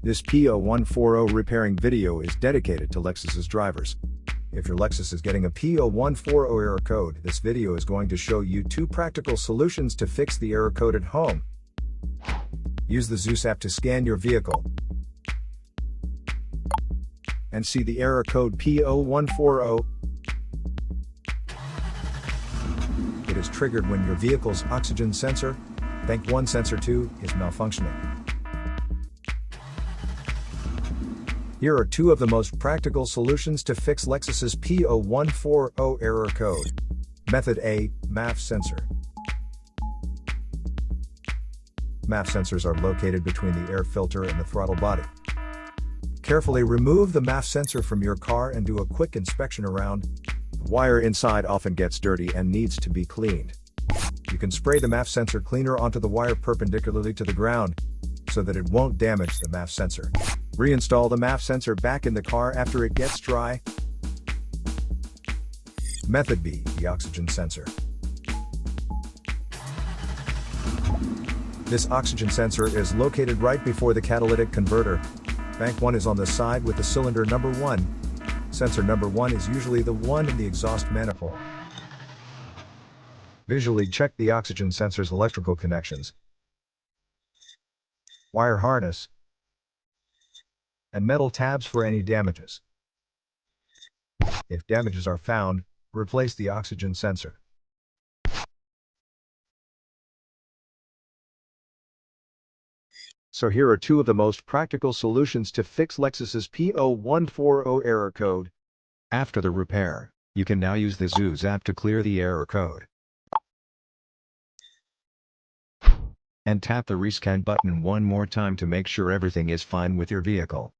This P0140 repairing video is dedicated to Lexus's drivers. If your Lexus is getting a P0140 error code, this video is going to show you 2 practical solutions to fix the error code at home. Use the Zeus app to scan your vehicle and see the error code P0140. It is triggered when your vehicle's oxygen sensor, Bank 1 Sensor 2, is malfunctioning. Here are 2 of the most practical solutions to fix Lexus's P0140 error code. Method A, MAF Sensor. MAF sensors are located between the air filter and the throttle body. Carefully remove the MAF sensor from your car and do a quick inspection around. The wire inside often gets dirty and needs to be cleaned. You can spray the MAF sensor cleaner onto the wire perpendicularly to the ground, so that it won't damage the MAF sensor. Reinstall the MAF sensor back in the car after it gets dry. Method B, the oxygen sensor. This oxygen sensor is located right before the catalytic converter. Bank 1 is on the side with the cylinder number 1. Sensor number 1 is usually the one in the exhaust manifold. Visually check the oxygen sensor's electrical connections, wire harness, and metal tabs for any damages. If damages are found, replace the oxygen sensor. So here are 2 of the most practical solutions to fix Lexus's P0140 error code. After the repair, you can now use the Zeus app to clear the error code. And tap the rescan button one more time to make sure everything is fine with your vehicle.